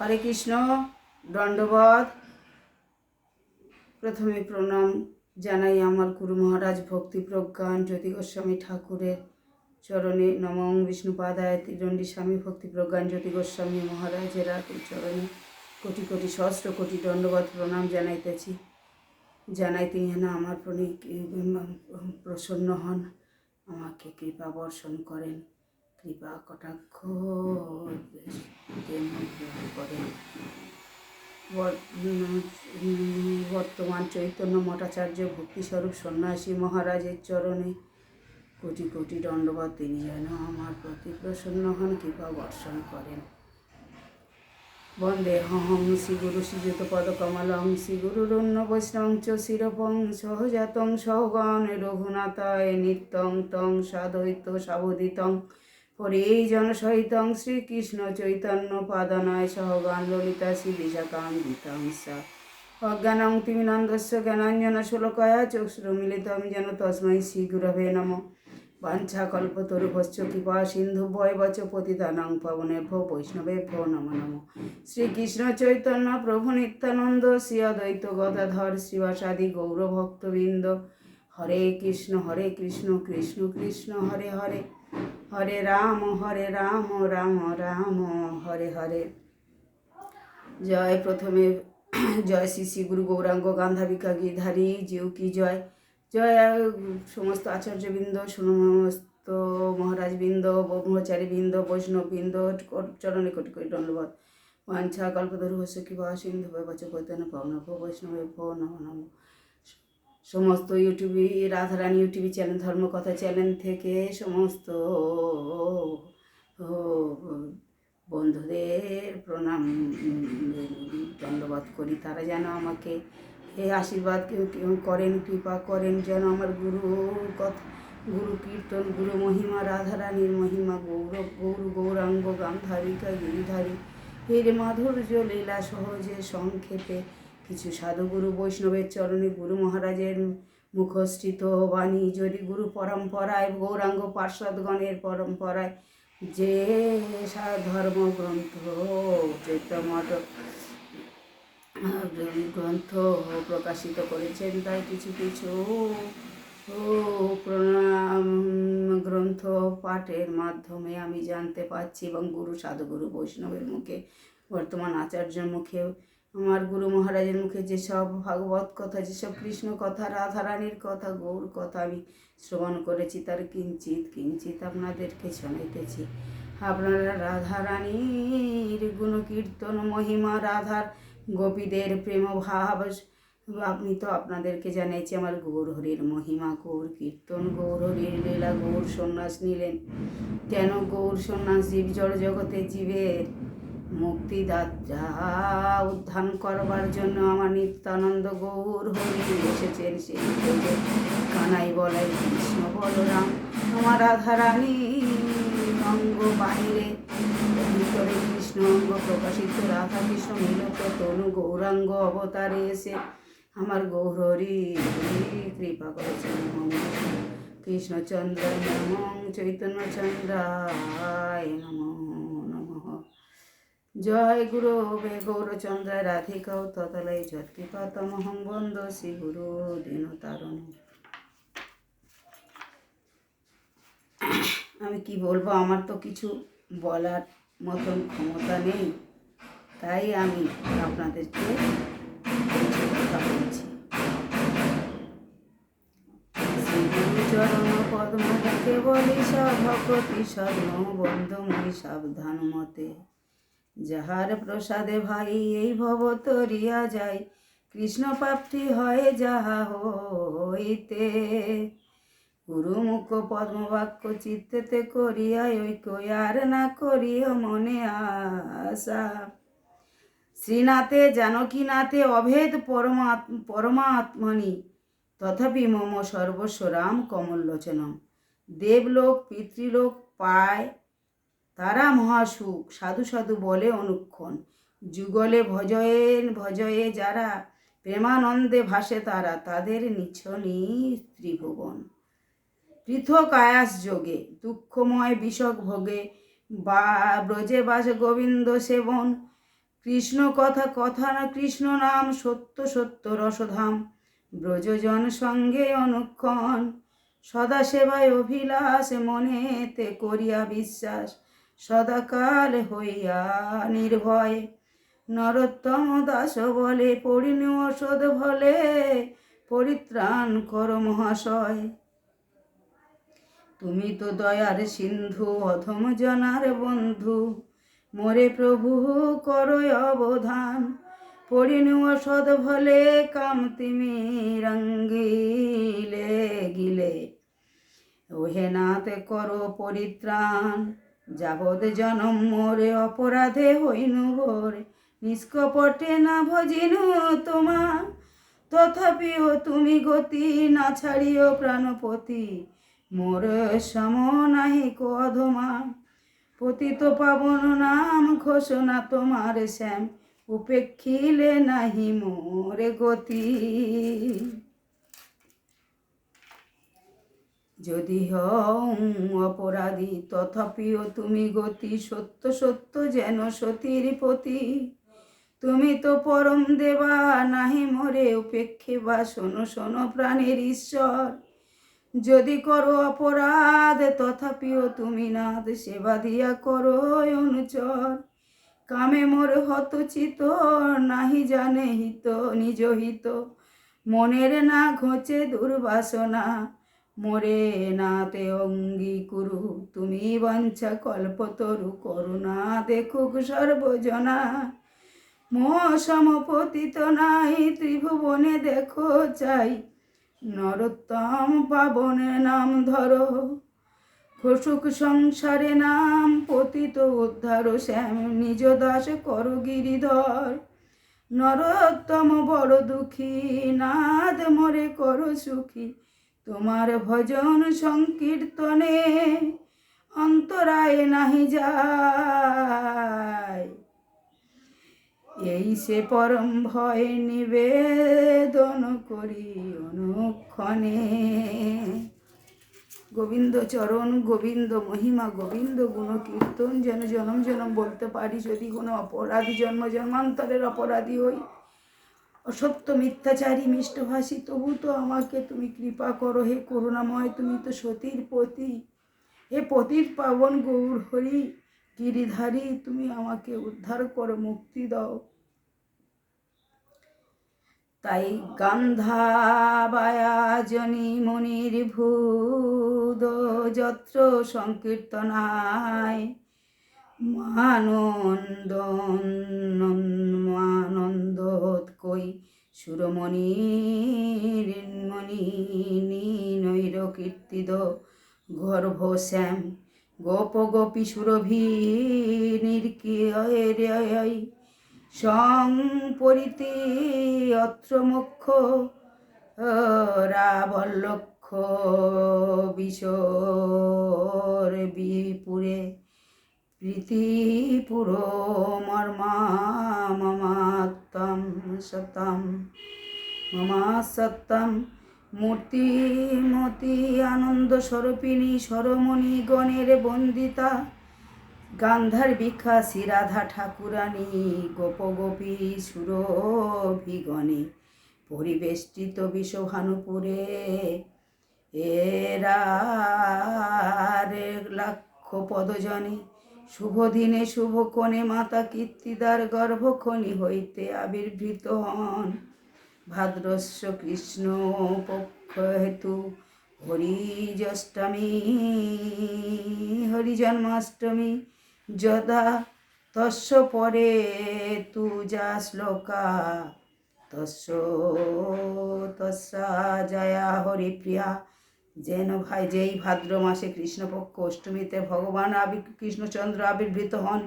হরে কৃষ্ণ। দণ্ডবত। প্রথমে প্রণাম জানাই আমার গুরু মহারাজ ভক্তি প্রজ্ঞান জ্যোতি গোস্বামী ঠাকুরের চরণে। নমঃ বিষ্ণুপাদায় ত্রিদণ্ডী স্বামী ভক্তি প্রজ্ঞান জ্যোতি গোস্বামী মহারাজের চরণে কোটি কোটি সহস্র কোটি দণ্ডবত প্রণাম জানাইতেছি। জানাই তিনি যেন আমার প্রতি প্রসন্ন হন, আমাকে কৃপা বর্ষণ করেন, কৃপা কটাক্ষ করেন। বর্তমান চৈতন্য মঠাচার্য ভক্তিস্বরূপ সন্ন্যাসী মহারাজের চরণে কোটি কোটি দণ্ডবত। তিনি যেন আমার প্রতি প্রসন্ন হন, কৃপা বর্ষণ করেন। বন্দেহং শ্রীগুরু শ্রীযুত পদকমলং শ্রীগুরুরন্য বৈষ্ণবং চ শিরপং সহজাতং সহগণ রঘুনাথায় নিত্যং তং সাদ্বৈত সাবধিতং পরিজন সহিতং শ্রীকৃষ্ণ চৈতন্য পাদনায় সহগান ললিতা শ্রী বিশাখান্বিতাং সা অজ্ঞানং তিমিরান্ধস্য জ্ঞানাঞ্জন শোলকয়া চক্ষুরুন্মিলিতং যেন তস্मै শ্রী গুরবে নমঃ। বাঞ্ছাকল্পতরুভ্যশ্চ কৃপা সিন্ধুভ্যৈব চ পতিতানাং পাবনেভ্যো বৈষ্ণবেভ্যো নমো নমঃ। শ্রীকৃষ্ণ চৈতন্য প্রভু নিত্যানন্দ শ্রী অদ্বৈত গদাধর শ্রীবাসাদি গৌরভক্তবৃন্দ। হরে কৃষ্ণ কৃষ্ণ কৃষ্ণ হরে হরে, হরে রাম রাম রাম হরে হরে। জয়। প্রথমে জয় শ্রী শ্রী গুরু গৌরাঙ্গ গান্ধাবিকা গিরধারী জিউ কি জয়। জয় সমস্ত আচার্যবৃন্দ, সমস্ত মহারাজবৃন্দ, ব্রহ্মচারীবৃন্দ, বৈষ্ণববৃন্দ, চরণে কোটি কোটি দণ্ডবত। বাঞ্ছা কল্পতরুভ্যশ্চ কৃপা সিন্ধুভ্যৈব চ পতিতানাং পাবনেভ্যো বৈষ্ণবেভ্যো নমো নমঃ। সমস্ত ইউটিউবে রাধারানী ইউটিউব চ্যানেল, ধর্মকথা চ্যানেল থেকে সমস্ত বন্ধুদের প্রণাম দণ্ডবত করি। তারা যেন আমাকে এই আশীর্বাদ করেন, কৃপা করেন, যেন আমার গুরু কীর্তন, গুরু মহিমা, রাধারানীর মহিমা, গৌরাঙ্গ গান্ধারিকা গিরিধারী এর মাধুর্য লীলা সহজে সংক্ষেপে কিছু সাধুগুরু বৈষ্ণবের চরণে গুরু মহারাজের মুখস্থিত বাণী যদি গুরু পরম্পরায় গৌরাঙ্গ পার্শ্বদগণের পরম্পরায় যে ধর্মগ্রন্থ চৈতমঠ গ্রন্থ প্রকাশিত করেছেন, তাই কিছু কিছু প্রণাম গ্রন্থ পাঠের মাধ্যমে আমি জানতে পাচ্ছি এবং গুরু সাধুগুরু বৈষ্ণবের মুখে, বর্তমান আচার্যের মুখে, আমার গুরু মহারাজের মুখে যেসব ভাগবত কথা, যেসব কৃষ্ণ কথা, রাধারানীর কথা, গৌর কথা আমি শ্রবণ করেছি, তার কিঞ্চিত কিঞ্চিত আপনাদেরকে শোনাইতেছি। আপনারা রাধারানীর গুণকীর্তন, মহিমা, রাধার গোপীদের প্রেম ভাব, আমি তো আপনাদেরকে জানাইছি আমার গৌর হরির মহিমা, গৌর কীর্তন, গৌর হরির লীলা। গৌর সন্ন্যাস নিলেন কেন? গৌর সন্ন্যাস জীব জড় জগতে জীবের মুক্তিদাতা উদ্ধার করবার জন্য আমার নিত্যানন্দ গৌর হরি এসেছেন। সেই কানাই বলাই কৃষ্ণ বলরাম, আমার রাধারানী অঙ্গ বাহিরে, ভিতরে কৃষ্ণ অঙ্গ প্রকাশিত, রাধা কৃষ্ণ মিলত তনু গৌরাঙ্গ অবতারে এসে আমার গৌর হরি কৃপা করেছেন। কৃষ্ণচন্দ্রায় নমঃ, চৈতন্য চন্দ্রায় নমঃ নমঃ। জয় গুরু গৌরচন্দ্রায় রাধিকাও ততলাই যৎকৃপা তমহং বন্দ শ্রী গুরু দীনতারণ। আমি কি বলবো, আমার তো কিছু বলার মতন ক্ষমতা নেই, তাই আমি আপনাদেরকে কথা বলছি। শ্রী গুরু চরণ পদ্ম যাকে বলি সভকতি স্বর্ণ বন্ধময়ী সাবধান মতে, যাহার প্রসাদে ভাই এই ভব তরিয়া যায়, কৃষ্ণ প্রাপ্তি হয় যাহা হইতে। গুরুমুখ পদ্মবাক্য চিত্তেতে করিয়া ঐক্য আর না করিয়া মনে আশা। শ্রীনাথে জানকীনাথে অভেদ পরমাত্মনি, তথাপি মম সর্বস্ব রাম কমললোচনম। দেবলোক পিতৃলোক পায় তারা মহাসুখ, সাধু সাধু বলে অনুক্ষণ। যুগলে ভজয়ে যারা, প্রেমানন্দে ভাসে তারা, তাদের নিছনি ত্রিভুবন। পৃথক আয়াস যোগে দুঃখময় বিষক ভোগে, বা ব্রজে বাস গোবিন্দ সেবন, কৃষ্ণ কথা কথা না কৃষ্ণ নাম সত্য সত্য রসধাম, ব্রজজন সঙ্গে অনুক্ষণ, সদা সেবায় অভিলাষ মনেতে করিয়া বিশ্বাস, সদাকাল হইয়া নির্ভয়। নরোত্তম দাস বলে পড়িনি ঔষধ ভলে, পরিত্রাণ কর মহাশয়। তুমি তো দয়ার সিন্ধু অধম জনার বন্ধু, মোরে প্রভু করো অবধান। পড়িনি ঔষধ ভলে কাম তিমি রঙ্গিলে গিলে, ওহে নাথ করো পরিত্রাণ। যাবৎ জনম মোরে অপরাধে হইনু ভোরে, নিষ্কপটে না ভজিনু তোমার, তথাপিও তুমি গতি না ছাড়িও প্রাণপতি, মোর সম নাহি অধমা। পতিত পাবন নাম ঘোষণা তোমার শ্যাম, উপেক্ষিলে নাহি মোরে গতি। যদি হও অপরাধী তথাপিও তুমি গতি, সত্য সত্য যেন সতীর পতি। তুমি তো পরম দেবা নাহি মোরে উপেক্ষে বা, শোনো শোনো প্রাণের ঈশ্বর। যদি করো অপরাধ তথাপিও তুমি নাথ, সেবা দিয়া করো অনুচর। কামে মোর হতচিত নাহি জানে হিত নিজ হিত, মনের না ঘোচে দুর্বাসনা, মোরে নাতে অঙ্গীকুরু। তুমি বাঞ্ছা কল্পতরু, করুণা দেখুক সর্বজনা। মোহ সমপতিত নাই ত্রিভুবনে দেখো চাই, নরোত্তম পাবনে নাম ধরো। ঘোষুক সংসারে নাম পতিত উদ্ধার শ্যাম, নিজ দাস করো গিরিধর। নরোত্তম বড় দুঃখী নাদ মোরে করো সুখী, তোমার ভজন সংকীর্তনে অন্তরায় নাহি যায়। এই সে পরম ভয় নিবেদন করি অনুক্ষণে। গোবিন্দ চরণ, গোবিন্দ মহিমা, গোবিন্দ গুণ কীর্তন যেন জনম জনম বলতে পারি। যদি কোনো অপরাধী জন্ম জন্মান্তরের অপরাধী হই, অসত্য মিথ্যাচারী মিষ্টভাষী, তবু তো আমাকে তুমি কৃপা করো হে করুণাময়। তুমি তো সতীর পতি, হে পতির পাবন গৌর হরি গিরিধারী, তুমি আমাকে উদ্ধার করো, মুক্তি দাও। তাই গান্ধাবায়াজনি মনির ভূদ যত্র সংকীর্তনায়, মানন্দোৎকৈ সুরমণির মণি নৈর কীর্তিদ গর্ভ শ্যাম, গোপ গোপী সুরভি নির্কিয় সংপরিতি অত্র মুখ্য রাবল্লক্ষ বিশোর বিপুরে, প্রীতিপুর মর্মা মমাত্তম সতম মমা সত্যম। মূর্তিমতী আনন্দ স্বরূপিণী স্বরমণি গণের বন্দিতা, গান্ধার্বিকা শ্রীরাধা ঠাকুরানী গোপগোপী সুরভিগণে, পরিবেষ্টিত বিশ্বভানুপুরে এরারে লাক্ষ পদজনে। শুভ দিনে শুভ কোণে মাতা কীর্তিদার গর্ভখনি হইতে আবির্ভূত হন, ভাদ্রস্য কৃষ্ণ পক্ষ হেতু হরিজষ্টমী হরিজন্মাষ্টমী। যদা তস্য পরে তু যা শ্লোকা, তস্য তস্যা জয়া হরিপ্রিয়া। যেই ভাদ্র মাসে কৃষ্ণপক্ষ অষ্টমীতে ভগবান কৃষ্ণচন্দ্র আবির্ভূত হন,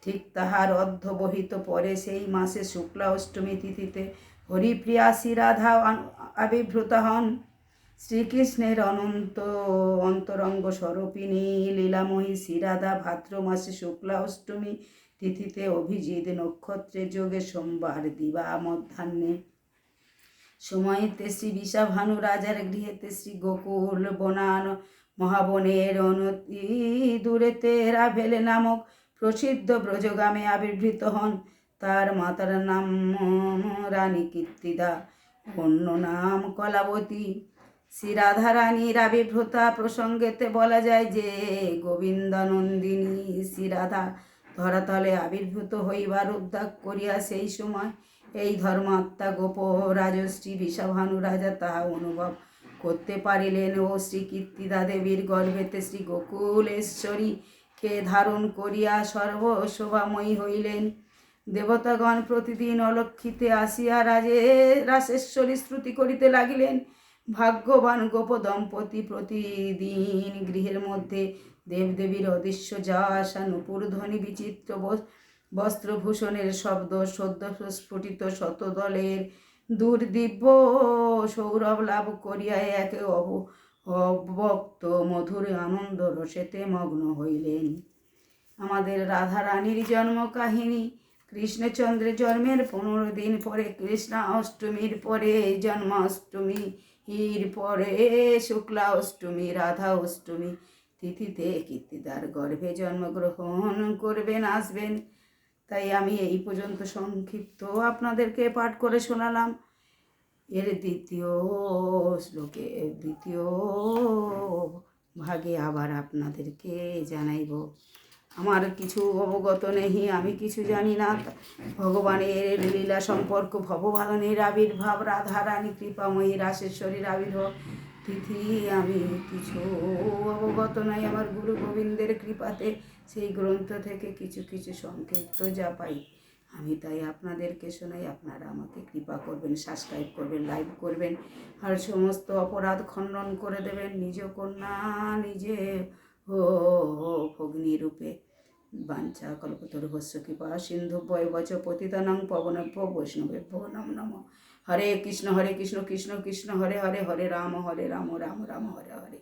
ঠিক তাহার অর্ধবহিত পরে সেই মাসে শুক্লা অষ্টমী তিথিতে হরিপ্রিয়া শ্রীরাধা আবির্ভূত হন। শ্রীকৃষ্ণের অনন্ত অন্তরঙ্গ স্বরূপিণী লীলাময়ী শ্রীরাধা ভাদ্র মাসে শুক্লা অষ্টমী তিথিতে অভিজিৎ নক্ষত্রের যোগে সোমবার দিবা মধ্যাহ্নে সময়তে শ্রী বিষাভানু রাজার গৃহেতে শ্রী গোকুল বনান মহাবনের অনতি দূরেতে রাভেল নামক প্রসিদ্ধ ব্রজগামে আবির্ভূত হন। তার মাতার নাম রানী কীর্তিদা, অন্য নাম কলাবতী। শ্রী রাধারানীর আবির্ভূতা প্রসঙ্গেতে বলা যায় যে গোবিন্দানন্দিনী শ্রী রাধা ধরাতলে আবির্ভূত হইবার উদ্যোগ করিয়া সেই সময় এই ধর্মাত্মা গোপ রাজশ্রী বিষাভানু রাজা তাহা অনুভব করতে পারিলেন ও শ্রী কীর্তিদা দেবীর গর্ভেতে শ্রী গোকুলেশ্বরীকে ধারণ করিয়া সর্বশোভাময়ী হইলেন। দেবতাগণ প্রতিদিন অলক্ষিতে আসিয়া রাসেশ্বরী স্তুতি করিতে লাগিলেন। ভাগ্যবান গোপ দম্পতি প্রতিদিন গৃহের মধ্যে দেবদেবীর অদৃশ্য যশ নূপুর ধ্বনি বিচিত্র বস্ত্রভূষণের শব্দ সদ্য স্ফুটিত শতদলের দুর্দিব্য সৌরভ লাভ করিয়া একে অব্যক্ত মধুর আনন্দ রসেতে মগ্ন হইলেন। আমাদের রাধারানীর জন্ম কাহিনী। কৃষ্ণচন্দ্রের জন্মের 15 দিন পরে কৃষ্ণা অষ্টমীর পরে জন্মাষ্টমীর পরে শুক্লা অষ্টমী রাধা অষ্টমী তিথিতে কীর্তিদার গর্ভে জন্মগ্রহণ করবেন, আসবেন। তাই আমি এই পর্যন্ত সংক্ষিপ্ত আপনাদেরকে পাঠ করে শোনালাম। এর দ্বিতীয় ভাগে আবার আপনাদেরকে জানাইব। আমার কিছু অবগত নেই, আমি কিছু জানি না। ভগবানের লীলা সম্পর্ক, ভগবানের আবির্ভাব, রাধারানী কৃপাময়ী রাসেশ্বরীর আবির্ভাব তিথি আমি কিছু অবগত নাই। আমার গুরু গোবিন্দের কৃপাতে সেই গ্রন্থ থেকে কিছু কিছু সংক্ষিপ্ত যা পাই আমি তাই আপনাদেরকে শোনাই। আপনারা আমাকে কৃপা করবেন, সাবস্ক্রাইব করবেন, লাইক করবেন, আর সমস্ত অপরাধ খণ্ডন করে দেবেন। নিজ কন্যা নিজে ভগ্নী রূপে বাঞ্ছা কল্পতরুভস্য কৃপা সিন্ধু বয়বচ পতিতানাং পবনেভ্য বৈষ্ণবেভ্য নমো নমঃ। হরে কৃষ্ণ কৃষ্ণ কৃষ্ণ হরে হরে, হরে রাম রাম রাম হরে হরে।